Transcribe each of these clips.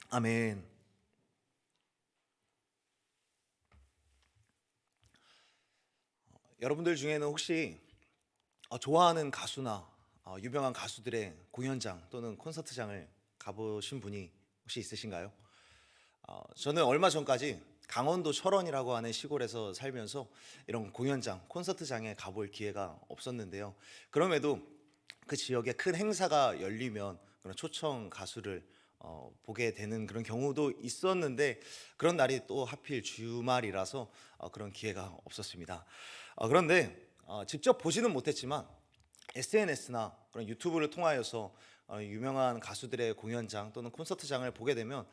아멘. 여러분들 중에는 혹시 좋아하는 가수나 유명한 가수들의 공연장 또는 콘서트장을 가보신 분이 혹시 있으신가요? 저는 얼마 전까지 강원도 철원이라고 하는 시골에서 살면서 이런 공연장, 콘서트장에 가볼 기회가 없었는데요. 그럼에도 그 지역에 큰 행사가 열리면 그런 초청 가수를 보게 되는 그런 경우도 있었는데, 그런 날이 또 하필 주말이라서 그런 기회가 없었습니다. 그런데 직접 보지는 못했지만 SNS나 그런 유튜브를 통하여서 유명한 가수들의 공연장 또는 콘서트장을 보게 되면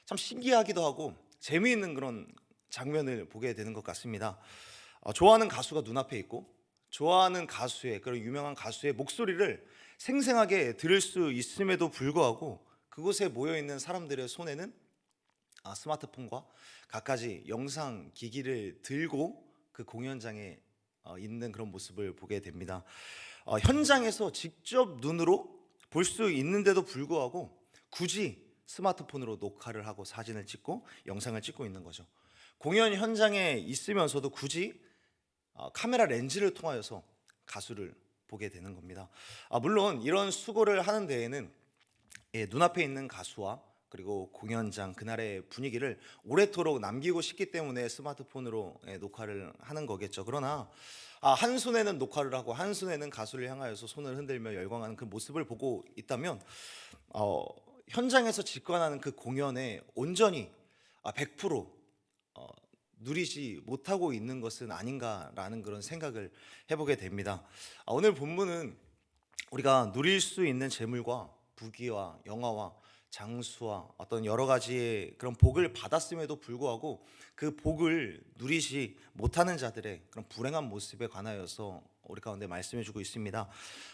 참 신기하기도 하고 재미있는 그런 장면을 보게 되는 것 같습니다. 좋아하는 가수가 눈앞에 있고 좋아하는 가수의, 그런 유명한 가수의 목소리를 생생하게 들을 수 있음에도 불구하고 그곳에 모여 있는 사람들의 손에는 스마트폰과 갖가지 영상 기기를 들고 그 공연장에 있는 그런 모습을 보게 됩니다. 현장에서 직접 눈으로 볼 수 있는데도 불구하고 굳이 스마트폰으로 녹화를 하고 사진을 찍고 영상을 찍고 있는 거죠. 공연 현장에 있으면서도 굳이 카메라 렌즈를 통하여서 가수를 보게 되는 겁니다. 물론 이런 수고를 하는 데에는 눈앞에 있는 가수와 그리고 공연장 그날의 분위기를 오래도록 남기고 싶기 때문에 스마트폰으로 녹화를 하는 거겠죠. 그러나 한 손에는 녹화를 하고 한 손에는 가수를 향하여서 손을 흔들며 열광하는 그 모습을 보고 있다면 현장에서 직관하는 그 공연에 온전히 100% 누리지 못하고 있는 것은 아닌가라는 그런 생각을 해보게 됩니다. 오늘 본문은 우리가 누릴 수 있는 재물과 부귀와 영화와 장수와 어떤 여러 가지의 그런 복을 받았음에도 불구하고 그 복을 누리지 못하는 자들의 그런 불행한 모습에 관하여서 우리 가운데 말씀해주고 있습니다.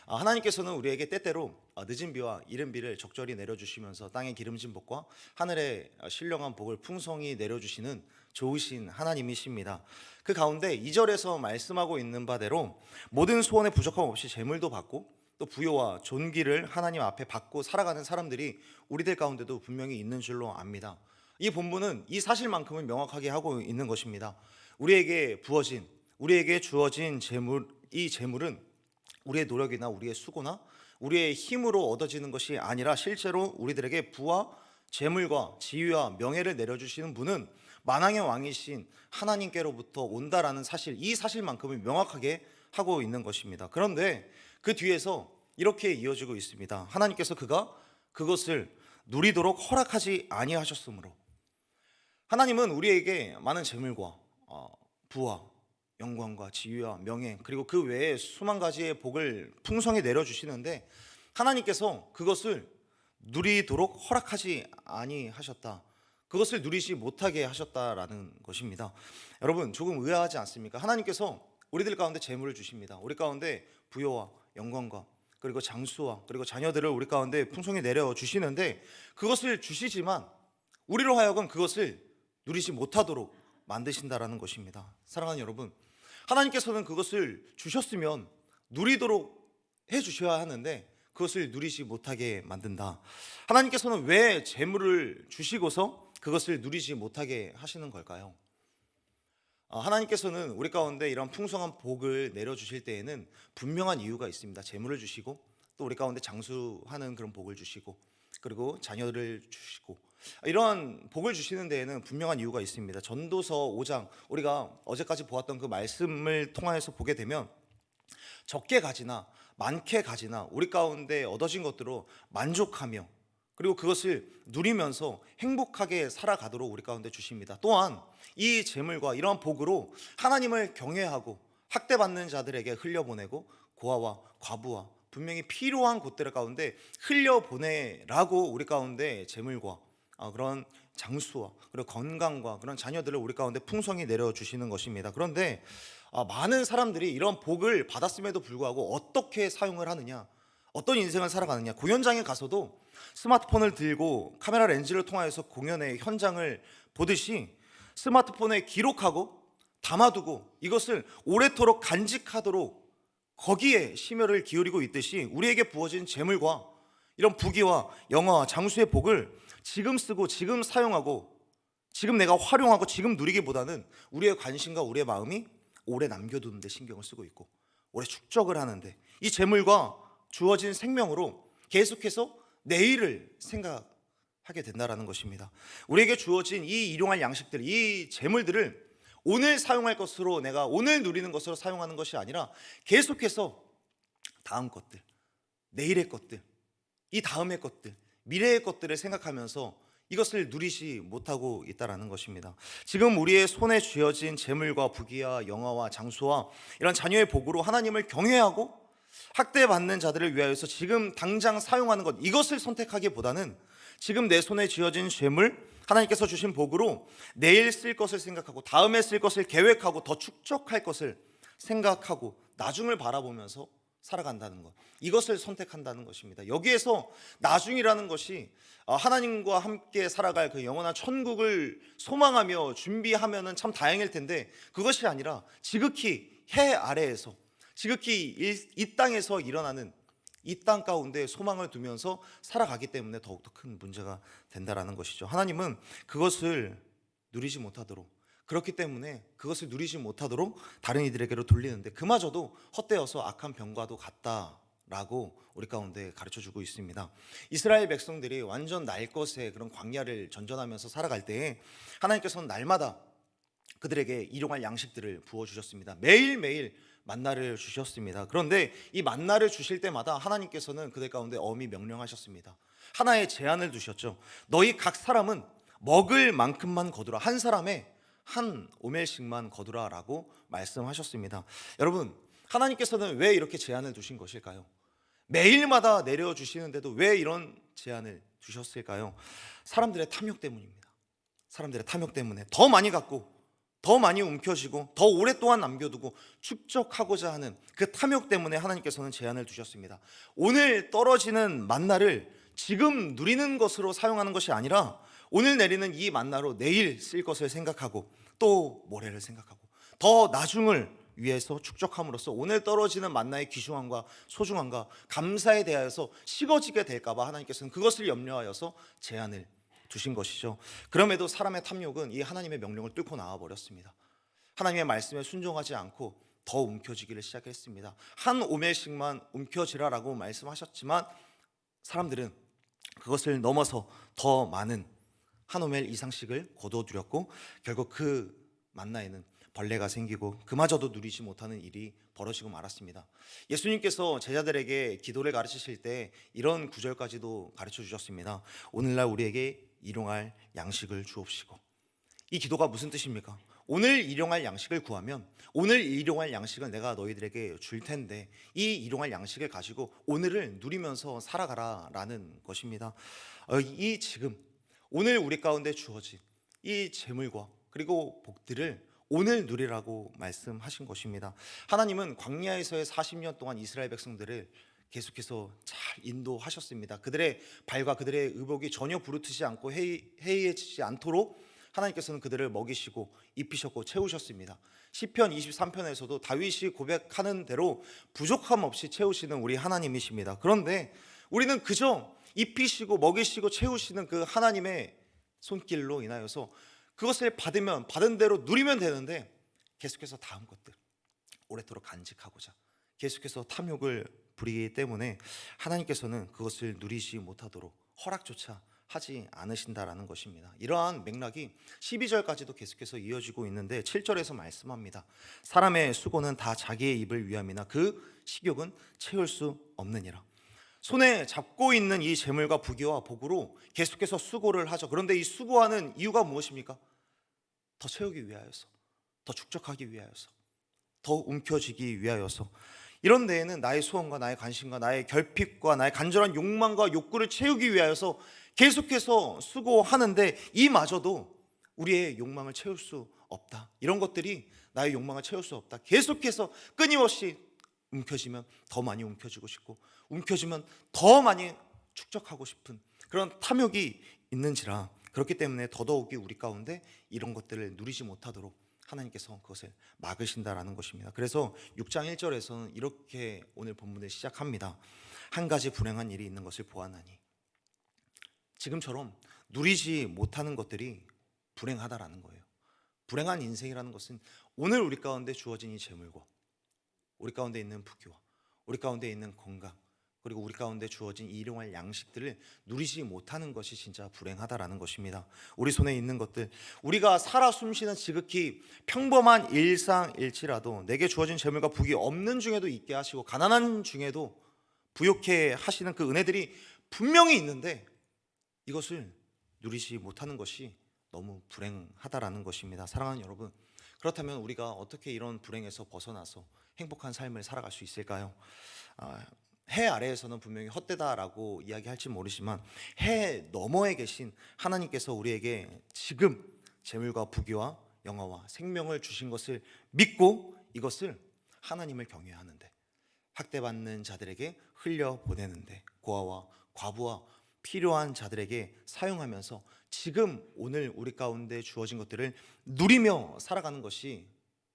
하나님께서는 우리에게 때때로 늦은 비와 이른 비를 적절히 내려주시면서 땅의 기름진 복과 하늘의 신령한 복을 풍성히 내려주시는 좋으신 하나님이십니다. 그 가운데 2절에서 말씀하고 있는 바대로 모든 소원에 부족함 없이 재물도 받고 또 부요와 존귀를 하나님 앞에 받고 살아가는 사람들이 우리들 가운데도 분명히 있는 줄로 압니다. 이 본문은 이 사실만큼은 명확하게 하고 있는 것입니다. 우리에게 부어진, 우리에게 주어진 재물, 이 재물은 우리의 노력이나 우리의 수고나 우리의 힘으로 얻어지는 것이 아니라 실제로 우리들에게 부와 재물과 지위와 명예를 내려주시는 분은 만왕의 왕이신 하나님께로부터 온다라는 사실, 이 사실만큼은 명확하게 하고 있는 것입니다. 그런데 그 뒤에서 이렇게 이어지고 있습니다. 하나님께서 그것을 누리도록 허락하지 아니하셨으므로. 하나님은 우리에게 많은 재물과 부와 영광과 지위와 명예, 그리고 그 외에 수만 가지의 복을 풍성히 내려주시는데 하나님께서 그것을 누리도록 허락하지 아니하셨다, 그것을 누리지 못하게 하셨다라는 것입니다. 여러분, 조금 의아하지 않습니까? 하나님께서 우리들 가운데 재물을 주십니다. 우리 가운데 부요와 영광과 그리고 장수와 그리고 자녀들을 우리 가운데 풍성히 내려주시는데 그것을 주시지만 우리로 하여금 그것을 누리지 못하도록 만드신다라는 것입니다. 사랑하는 여러분, 하나님께서는 그것을 주셨으면 누리도록 해주셔야 하는데 그것을 누리지 못하게 만든다. 하나님께서는 왜 재물을 주시고서 그것을 누리지 못하게 하시는 걸까요? 하나님께서는 우리 가운데 이런 풍성한 복을 내려주실 때에는 분명한 이유가 있습니다. 재물을 주시고 또 우리 가운데 장수하는 그런 복을 주시고 그리고 자녀를 주시고 이러한 복을 주시는 데에는 분명한 이유가 있습니다. 전도서 5장, 우리가 어제까지 보았던 그 말씀을 통하여서 보게 되면 적게 가지나 많게 가지나 우리 가운데 얻어진 것들로 만족하며 그리고 그것을 누리면서 행복하게 살아가도록 우리 가운데 주십니다. 또한 이 재물과 이러한 복으로 하나님을 경외하고 학대받는 자들에게 흘려보내고 고아와 과부와 분명히 필요한 곳들 가운데 흘려보내라고 우리 가운데 재물과 그런 장수와 그리고 건강과 그런 자녀들을 우리 가운데 풍성히 내려주시는 것입니다. 그런데 많은 사람들이 이런 복을 받았음에도 불구하고 어떻게 사용을 하느냐, 어떤 인생을 살아가느냐, 공연장에 가서도 스마트폰을 들고 카메라 렌즈를 통하여서 공연의 현장을 보듯이 스마트폰에 기록하고 담아두고 이것을 오래도록 간직하도록 거기에 심혈을 기울이고 있듯이 우리에게 부어진 재물과 이런 부귀와 영화와 장수의 복을 지금 쓰고 지금 사용하고 지금 내가 활용하고 지금 누리기보다는 우리의 관심과 우리의 마음이 오래 남겨두는 데 신경을 쓰고 있고 오래 축적을 하는데 이 재물과 주어진 생명으로 계속해서 내일을 생각하게 된다라는 것입니다. 우리에게 주어진 이 일용할 양식들, 이 재물들을 오늘 사용할 것으로 내가 오늘 누리는 것으로 사용하는 것이 아니라 계속해서 다음 것들, 내일의 것들, 이 다음의 것들, 미래의 것들을 생각하면서 이것을 누리지 못하고 있다라는 것입니다. 지금 우리의 손에 쥐어진 재물과 부귀와 영화와 장수와 이런 자녀의 복으로 하나님을 경외하고 학대받는 자들을 위하여서 지금 당장 사용하는 것, 이것을 선택하기보다는 지금 내 손에 쥐어진 재물, 하나님께서 주신 복으로 내일 쓸 것을 생각하고 다음에 쓸 것을 계획하고 더 축적할 것을 생각하고 나중을 바라보면서 살아간다는 것, 이것을 선택한다는 것입니다. 여기에서 나중이라는 것이 하나님과 함께 살아갈 그 영원한 천국을 소망하며 준비하면은 참 다행일 텐데 그것이 아니라 지극히 해 아래에서 지극히 이 땅에서 일어나는 이 땅 가운데 소망을 두면서 살아가기 때문에 더욱더 큰 문제가 된다라는 것이죠. 하나님은 그것을 누리지 못하도록, 그렇기 때문에 그것을 누리지 못하도록 다른 이들에게로 돌리는데 그마저도 헛되어서 악한 병과도 같다라고 우리 가운데 가르쳐주고 있습니다. 이스라엘 백성들이 완전 날 것의 그런 광야를 전전하면서 살아갈 때에 하나님께서는 날마다 그들에게 일용할 양식들을 부어주셨습니다. 매일매일 만나를 주셨습니다. 그런데 이 만나를 주실 때마다 하나님께서는 그들 가운데 엄히 명령하셨습니다. 하나의 제한을 두셨죠. 너희 각 사람은 먹을 만큼만 거두라. 한 사람의 한 오멜씩만 거두라라고 말씀하셨습니다. 여러분, 하나님께서는 왜 이렇게 제한을 두신 것일까요? 매일마다 내려주시는데도 왜 이런 제한을 두셨을까요? 사람들의 탐욕 때문입니다. 사람들의 탐욕 때문에 더 많이 갖고 더 많이 움켜쥐고 더 오랫동안 남겨두고 축적하고자 하는 그 탐욕 때문에 하나님께서는 제한을 두셨습니다. 오늘 떨어지는 만나를 지금 누리는 것으로 사용하는 것이 아니라 오늘 내리는 이 만나로 내일 쓸 것을 생각하고 또 모레를 생각하고 더 나중을 위해서 축적함으로써 오늘 떨어지는 만나의 귀중함과 소중함과 감사에 대하여서 식어지게 될까봐 하나님께서는 그것을 염려하여서 제한을 두신 것이죠. 그럼에도 사람의 탐욕은 이 하나님의 명령을 뚫고 나와 버렸습니다. 하나님의 말씀에 순종하지 않고 더 움켜쥐기를 시작했습니다. 한 오멜씩만 움켜쥐라라고 말씀하셨지만 사람들은 그것을 넘어서 더 많은 한 오멜 이상씩을 거둬들였고 결국 그 만나에는 벌레가 생기고 그마저도 누리지 못하는 일이 벌어지고 말았습니다. 예수님께서 제자들에게 기도를 가르치실 때 이런 구절까지도 가르쳐 주셨습니다. 오늘날 우리에게 일용할 양식을 주옵시고. 이 기도가 무슨 뜻입니까? 오늘 일용할 양식을 구하면 오늘 일용할 양식을 내가 너희들에게 줄 텐데 이 일용할 양식을 가지고 오늘을 누리면서 살아가라라는 것입니다. 이 지금 오늘 우리 가운데 주어진 이 재물과 그리고 복들을 오늘 누리라고 말씀하신 것입니다. 하나님은 광야에서의 40년 동안 이스라엘 백성들을 계속해서 잘 인도하셨습니다. 그들의 발과 그들의 의복이 전혀 부르트지 않고 해이해지지 않도록 하나님께서는 그들을 먹이시고 입히셨고 채우셨습니다. 시편 23편에서도 다윗이 고백하는 대로 부족함 없이 채우시는 우리 하나님이십니다. 그런데 우리는 그저 입히시고 먹이시고 채우시는 그 하나님의 손길로 인하여서 그것을 받으면 받은 대로 누리면 되는데 계속해서 다음 것들 오래도록 간직하고자 계속해서 탐욕을 부리기 때문에 하나님께서는 그것을 누리지 못하도록 허락조차 하지 않으신다라는 것입니다. 이러한 맥락이 12절까지도 계속해서 이어지고 있는데 7절에서 말씀합니다. 사람의 수고는 다 자기의 입을 위함이나 그 식욕은 채울 수 없느니라. 손에 잡고 있는 이 재물과 부귀와 복으로 계속해서 수고를 하죠. 그런데 이 수고하는 이유가 무엇입니까? 더 채우기 위하여서, 더 축적하기 위하여서, 더 움켜쥐기 위하여서. 이런 데에는 나의 소원과 나의 관심과 나의 결핍과 나의 간절한 욕망과 욕구를 채우기 위하여서 계속해서 수고하는데 이마저도 우리의 욕망을 채울 수 없다. 이런 것들이 나의 욕망을 채울 수 없다. 계속해서 끊임없이 움켜쥐면 더 많이 움켜쥐고 싶고 움켜쥐면 더 많이 축적하고 싶은 그런 탐욕이 있는지라 그렇기 때문에 더더욱이 우리 가운데 이런 것들을 누리지 못하도록 하나님께서 그것을 막으신다라는 것입니다. 그래서 6장 1절에서는 이렇게 오늘 본문을 시작합니다. 한 가지 불행한 일이 있는 것을 보았나니 지금처럼 누리지 못하는 것들이 불행하다라는 거예요. 불행한 인생이라는 것은 오늘 우리 가운데 주어진 이 재물과 우리 가운데 있는 부귀와 우리 가운데 있는 건강, 그리고 우리 가운데 주어진 이 일용할 양식들을 누리지 못하는 것이 진짜 불행하다라는 것입니다. 우리 손에 있는 것들, 우리가 살아 숨쉬는 지극히 평범한 일상일지라도 내게 주어진 재물과 부귀 없는 중에도 있게 하시고 가난한 중에도 부욕해 하시는 그 은혜들이 분명히 있는데 이것을 누리지 못하는 것이 너무 불행하다라는 것입니다. 사랑하는 여러분, 그렇다면 우리가 어떻게 이런 불행에서 벗어나서 행복한 삶을 살아갈 수 있을까요? 해 아래에서는 분명히 헛되다라고 이야기할지 모르지만 해 너머에 계신 하나님께서 우리에게 지금 재물과 부귀와 영화와 생명을 주신 것을 믿고 이것을 하나님을 경외하는데, 학대받는 자들에게 흘려보내는데, 고아와 과부와 필요한 자들에게 사용하면서 지금 오늘 우리 가운데 주어진 것들을 누리며 살아가는 것이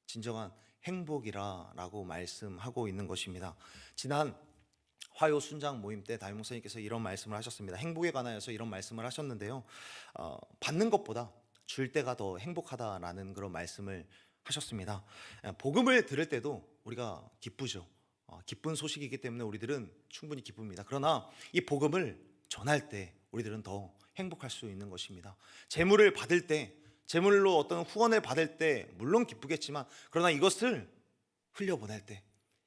진정한 행복이라고 말씀하고 있는 것입니다. 지난 화요 순장 모임 때 담임 목사님께서 이런 말씀을 하셨습니다. 행복에 관하여서 이런 말씀을 하셨는데요, 받는 것보다 줄 때가 더 행복하다라는 그런 말씀을 하셨습니다. 복음을 들을 때도 우리가 기쁘죠. 기쁜 소식이기 때문에 우리들은 충분히 기쁩니다. 그러나 이 복음을 전할 때 우리들은 더 행복할 수 있는 것입니다. 재물을 받을 때, 재물로 어떤 후원을 받을 때 물론 기쁘겠지만, 그러나 이것을 흘려보낼 때,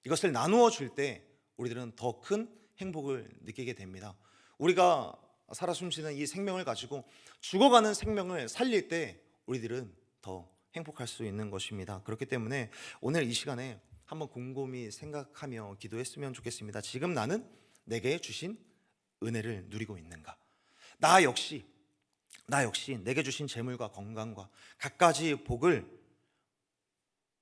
이것을 나누어 줄 때 우리들은 더 큰 행복을 느끼게 됩니다. 우리가 살아 숨쉬는 이 생명을 가지고 죽어가는 생명을 살릴 때 우리들은 더 행복할 수 있는 것입니다. 그렇기 때문에 오늘 이 시간에 한번 곰곰이 생각하며 기도했으면 좋겠습니다. 지금 나는 내게 주신 은혜를 누리고 있는가? 나 역시 내게 주신 재물과 건강과 갖가지 복을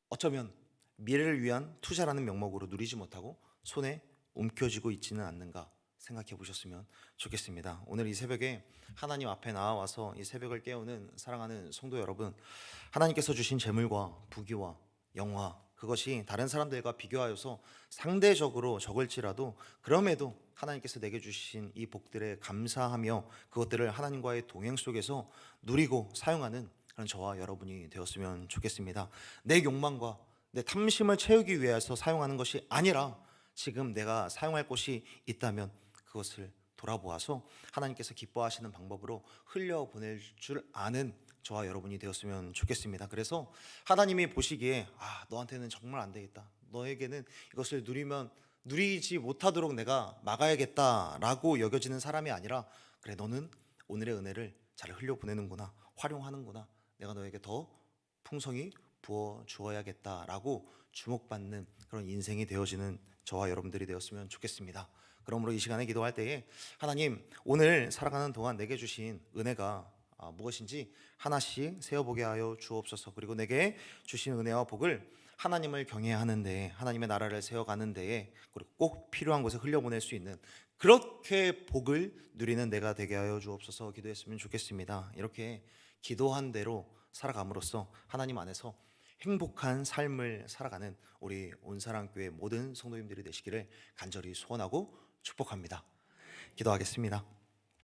어쩌면 미래를 위한 투자라는 명목으로 누리지 못하고 손에 움켜쥐고 있지는 않는가 생각해 보셨으면 좋겠습니다. 오늘 이 새벽에 하나님 앞에 나와서 이 새벽을 깨우는 사랑하는 성도 여러분, 하나님께서 주신 재물과 부귀와 영화, 그것이 다른 사람들과 비교하여서 상대적으로 적을지라도 그럼에도 하나님께서 내게 주신 이 복들에 감사하며 그것들을 하나님과의 동행 속에서 누리고 사용하는 그런 저와 여러분이 되었으면 좋겠습니다. 내 욕망과 내 탐심을 채우기 위해서 사용하는 것이 아니라 지금 내가 사용할 곳이 있다면 그것을 돌아보아서 하나님께서 기뻐하시는 방법으로 흘려보낼 줄 아는 저와 여러분이 되었으면 좋겠습니다. 그래서 하나님이 보시기에 너한테는 정말 안 되겠다, 너에게는 이것을 누리지 못하도록 내가 막아야겠다라고 여겨지는 사람이 아니라, 그래, 너는 오늘의 은혜를 잘 흘려보내는구나, 활용하는구나, 내가 너에게 더 풍성히 부어 주어야겠다라고 주목받는 그런 인생이 되어지는 저와 여러분들이 되었으면 좋겠습니다. 그러므로 이 시간에 기도할 때에 하나님, 오늘 살아가는 동안 내게 주신 은혜가 무엇인지 하나씩 세어보게 하여 주옵소서. 그리고 내게 주신 은혜와 복을 하나님을 경외하는 데에, 하나님의 나라를 세워가는 데에, 그리고 꼭 필요한 곳에 흘려보낼 수 있는 그렇게 복을 누리는 내가 되게 하여 주옵소서 기도했으면 좋겠습니다. 이렇게 기도한 대로 살아감으로써 하나님 안에서 행복한 삶을 살아가는 우리 온사랑교회 모든 성도님들이 되시기를 간절히 소원하고 축복합니다. 기도하겠습니다.